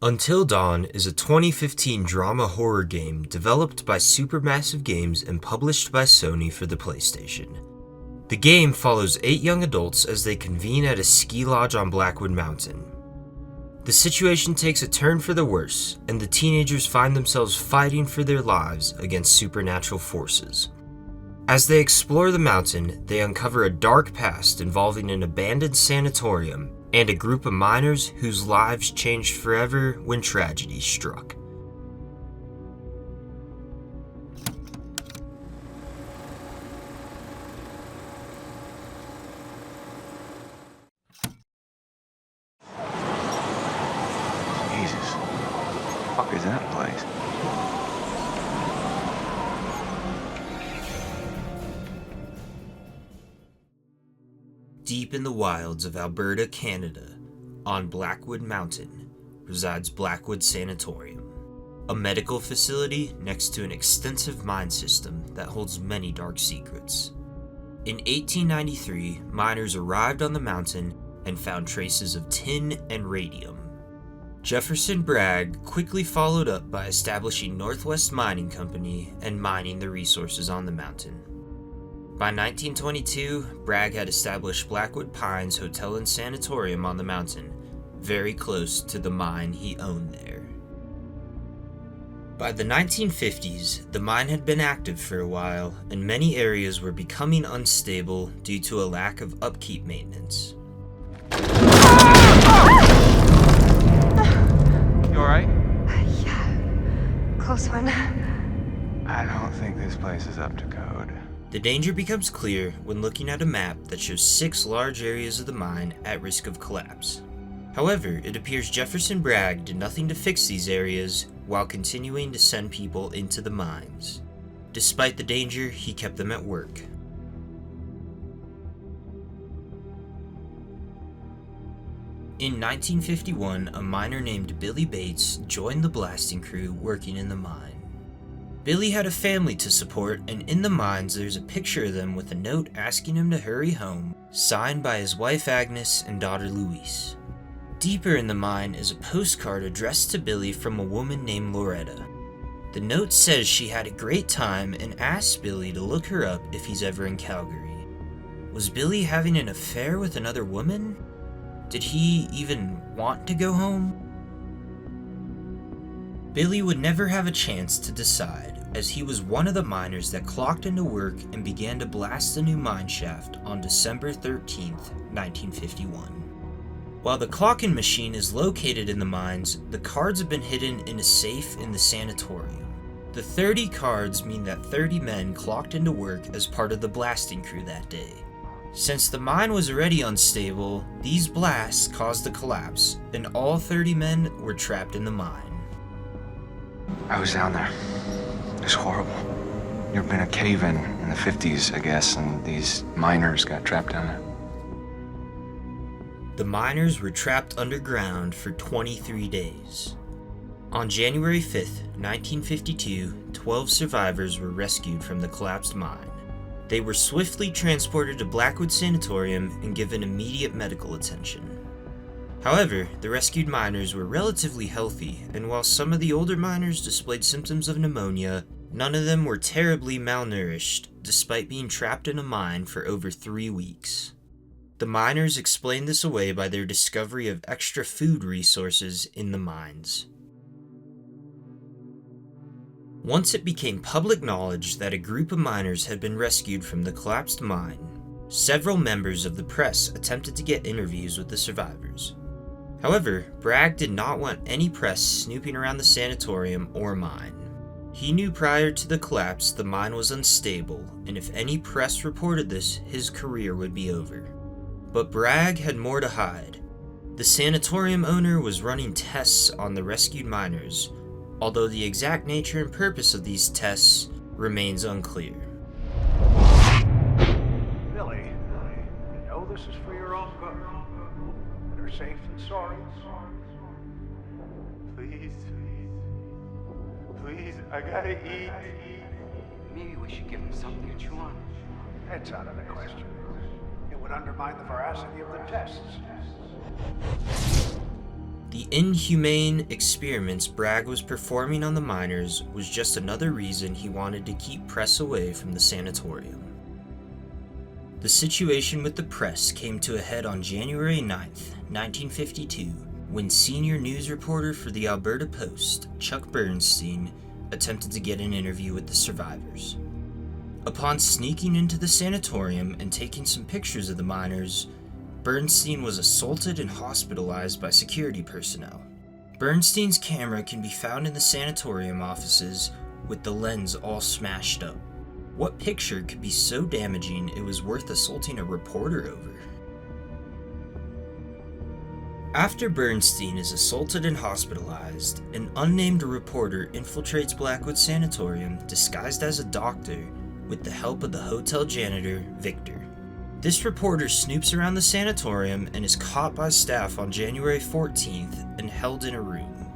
Until Dawn is a 2015 drama horror game developed by Supermassive Games and published by Sony for the PlayStation. The game follows 8 young adults as they convene at a ski lodge on Blackwood Mountain. The situation takes a turn for the worse, and the teenagers find themselves fighting for their lives against supernatural forces. As they explore the mountain, they uncover a dark past involving an abandoned sanatorium and a group of miners whose lives changed forever when tragedy struck. Jesus. What the fuck is that place? Deep in the wilds of Alberta, Canada, on Blackwood Mountain, resides Blackwood Sanatorium, a medical facility next to an extensive mine system that holds many dark secrets. In 1893, miners arrived on the mountain and found traces of tin and radium. Jefferson Bragg quickly followed up by establishing Northwest Mining Company and mining the resources on the mountain. By 1922, Bragg had established Blackwood Pines Hotel and Sanatorium on the mountain, very close to the mine he owned there. By the 1950s, the mine had been active for a while, and many areas were becoming unstable due to a lack of upkeep maintenance. You alright? Yeah. Close one. I don't think this place is up to code. The danger becomes clear when looking at a map that shows 6 large areas of the mine at risk of collapse. However, it appears Jefferson Bragg did nothing to fix these areas while continuing to send people into the mines. Despite the danger, he kept them at work. In 1951, a miner named Billy Bates joined the blasting crew working in the mine. Billy had a family to support, and in the mines there's a picture of them with a note asking him to hurry home, signed by his wife Agnes and daughter Louise. Deeper in the mine is a postcard addressed to Billy from a woman named Loretta. The note says she had a great time and asks Billy to look her up if he's ever in Calgary. Was Billy having an affair with another woman? Did he even want to go home? Billy would never have a chance to decide, as he was one of the miners that clocked into work and began to blast the new mine shaft on December 13th, 1951. While the clocking machine is located in the mines, the cards have been hidden in a safe in the sanatorium. The 30 cards mean that 30 men clocked into work as part of the blasting crew that day. Since the mine was already unstable, these blasts caused the collapse, and all 30 men were trapped in the mine. I was down there. It was horrible. There'd been a cave-in in the 50s, I guess, and these miners got trapped down there. The miners were trapped underground for 23 days. On January 5th, 1952, 12 survivors were rescued from the collapsed mine. They were swiftly transported to Blackwood Sanatorium and given immediate medical attention. However, the rescued miners were relatively healthy, and while some of the older miners displayed symptoms of pneumonia, none of them were terribly malnourished, despite being trapped in a mine for over 3 weeks. The miners explained this away by their discovery of extra food resources in the mines. Once it became public knowledge that a group of miners had been rescued from the collapsed mine, several members of the press attempted to get interviews with the survivors. However, Bragg did not want any press snooping around the sanatorium or mine. He knew prior to the collapse the mine was unstable, and if any press reported this, his career would be over. But Bragg had more to hide. The sanatorium owner was running tests on the rescued miners, although the exact nature and purpose of these tests remains unclear. Billy, you know this is for your own good. Better safe than sorry. Please, I gotta eat. Maybe we should give him something to chew on. That's out of the question. It would undermine the veracity of the tests. The inhumane experiments Bragg was performing on the miners was just another reason he wanted to keep press away from the sanatorium. The situation with the press came to a head on January 9th, 1952, when senior news reporter for the Alberta Post, Chuck Bernstein, attempted to get an interview with the survivors. Upon sneaking into the sanatorium and taking some pictures of the miners, Bernstein was assaulted and hospitalized by security personnel. Bernstein's camera can be found in the sanatorium offices with the lens all smashed up. What picture could be so damaging it was worth assaulting a reporter over? After Bernstein is assaulted and hospitalized, an unnamed reporter infiltrates Blackwood Sanatorium disguised as a doctor with the help of the hotel janitor, Victor. This reporter snoops around the sanatorium and is caught by staff on January 14th and held in a room.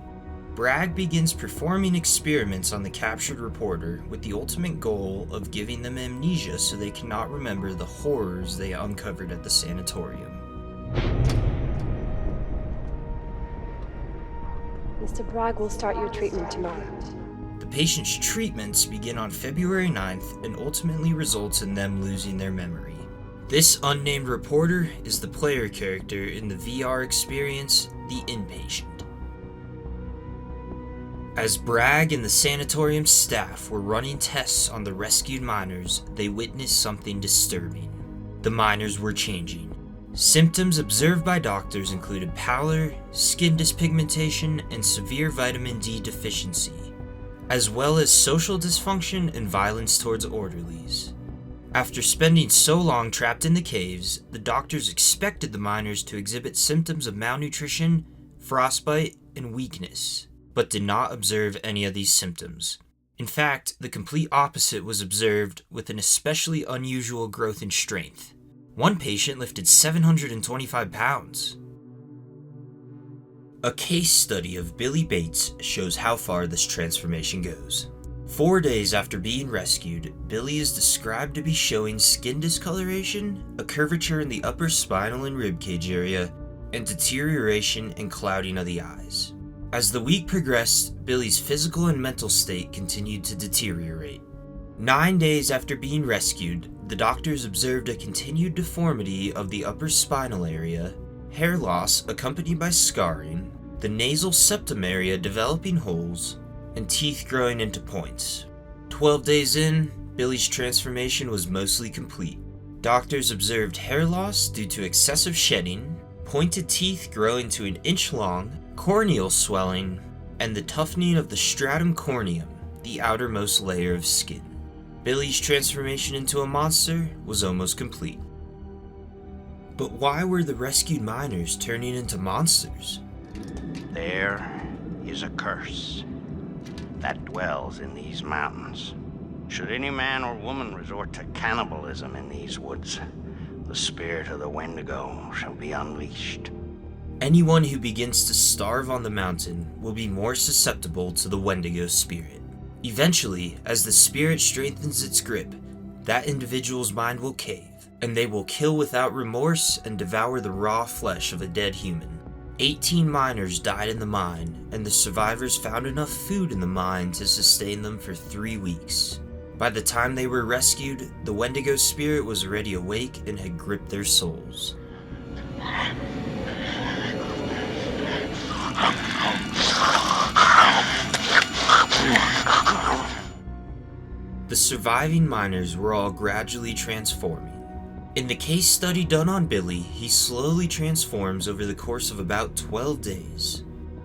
Bragg begins performing experiments on the captured reporter with the ultimate goal of giving them amnesia so they cannot remember the horrors they uncovered at the sanatorium. Mr. Bragg will start your treatment tomorrow. The patient's treatments begin on February 9th and ultimately results in them losing their memory. This unnamed reporter is the player character in the VR experience, The Inpatient. As Bragg and the sanatorium staff were running tests on the rescued miners, they witnessed something disturbing. The miners were changing. Symptoms observed by doctors included pallor, skin dyspigmentation, and severe vitamin D deficiency, as well as social dysfunction and violence towards orderlies. After spending so long trapped in the caves, the doctors expected the miners to exhibit symptoms of malnutrition, frostbite, and weakness, but did not observe any of these symptoms. In fact, the complete opposite was observed, with an especially unusual growth in strength. One patient lifted 725 pounds. A case study of Billy Bates shows how far this transformation goes. 4 days after being rescued, Billy is described to be showing skin discoloration, a curvature in the upper spinal and ribcage area, and deterioration and clouding of the eyes. As the week progressed, Billy's physical and mental state continued to deteriorate. 9 days after being rescued, the doctors observed a continued deformity of the upper spinal area, hair loss accompanied by scarring, the nasal septum area developing holes, and teeth growing into points. 12 days in, Billy's transformation was mostly complete. Doctors observed hair loss due to excessive shedding, pointed teeth growing to 1 inch long, corneal swelling, and the toughening of the stratum corneum, the outermost layer of skin. Billy's transformation into a monster was almost complete. But why were the rescued miners turning into monsters? There is a curse that dwells in these mountains. Should any man or woman resort to cannibalism in these woods, the spirit of the Wendigo shall be unleashed. Anyone who begins to starve on the mountain will be more susceptible to the Wendigo spirit. Eventually, as the spirit strengthens its grip, that individual's mind will cave, and they will kill without remorse and devour the raw flesh of a dead human. 18 miners died in the mine, and the survivors found enough food in the mine to sustain them for 3 weeks. By the time they were rescued, the Wendigo spirit was already awake and had gripped their souls. The surviving miners were all gradually transforming. In the case study done on Billy, he slowly transforms over the course of about 12 days.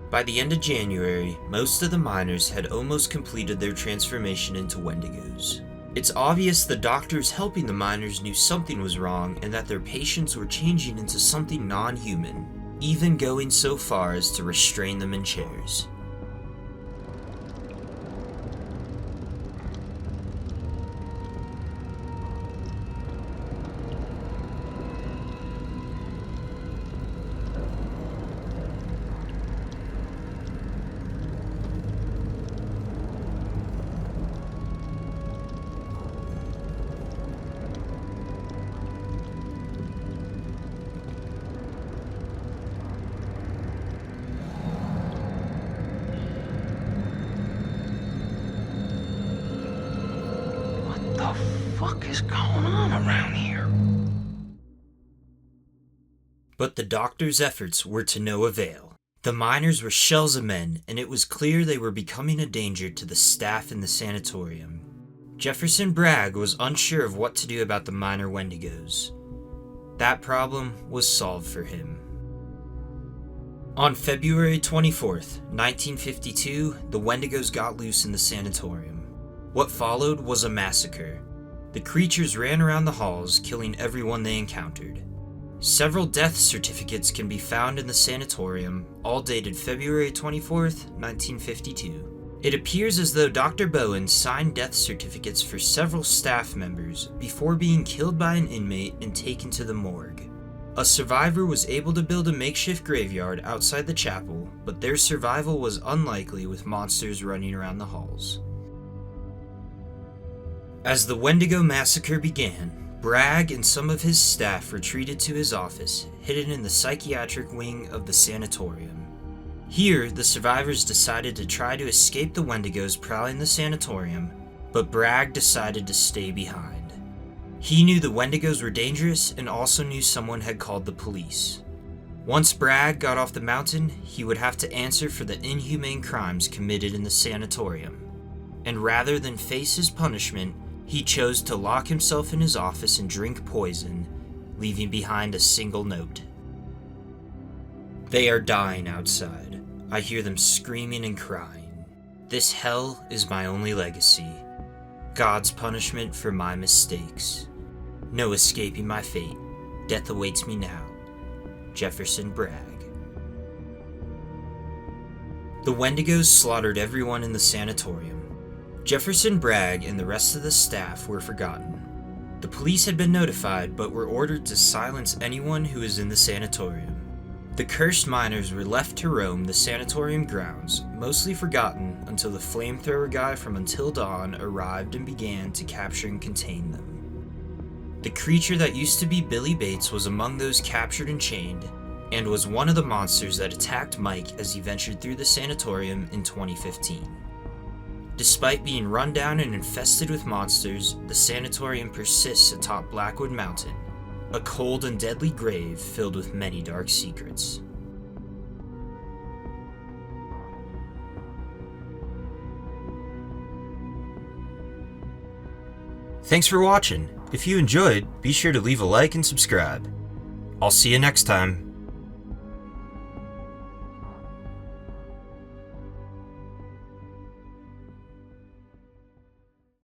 By the end of January, most of the miners had almost completed their transformation into Wendigos. It's obvious the doctors helping the miners knew something was wrong and that their patients were changing into something non-human, even going so far as to restrain them in chairs. fuck is going on around here? But the doctor's efforts were to no avail. The miners were shells of men, and it was clear they were becoming a danger to the staff in the sanatorium. Jefferson Bragg was unsure of what to do about the miner Wendigos. That problem was solved for him. On February 24th, 1952, the Wendigos got loose in the sanatorium. What followed was a massacre. The creatures ran around the halls, killing everyone they encountered. Several death certificates can be found in the sanatorium, all dated February 24th, 1952. It appears as though Dr. Bowen signed death certificates for several staff members before being killed by an inmate and taken to the morgue. A survivor was able to build a makeshift graveyard outside the chapel, but their survival was unlikely with monsters running around the halls. As the Wendigo massacre began, Bragg and some of his staff retreated to his office, hidden in the psychiatric wing of the sanatorium. Here, the survivors decided to try to escape the Wendigos prowling the sanatorium, but Bragg decided to stay behind. He knew the Wendigos were dangerous and also knew someone had called the police. Once Bragg got off the mountain, he would have to answer for the inhumane crimes committed in the sanatorium. And rather than face his punishment, he chose to lock himself in his office and drink poison, leaving behind a single note. They are dying outside. I hear them screaming and crying. This hell is my only legacy. God's punishment for my mistakes. No escaping my fate. Death awaits me now. Jefferson Bragg. The Wendigos slaughtered everyone in the sanatorium. Jefferson Bragg and the rest of the staff were forgotten. The police had been notified, but were ordered to silence anyone who was in the sanatorium. The cursed miners were left to roam the sanatorium grounds, mostly forgotten until the flamethrower guy from Until Dawn arrived and began to capture and contain them. The creature that used to be Billy Bates was among those captured and chained, and was one of the monsters that attacked Mike as he ventured through the sanatorium in 2015. Despite being run down and infested with monsters, the sanatorium persists atop Blackwood Mountain, a cold and deadly grave filled with many dark secrets. Thanks for watching. If you enjoyed, be sure to leave a like and subscribe. I'll see you next time.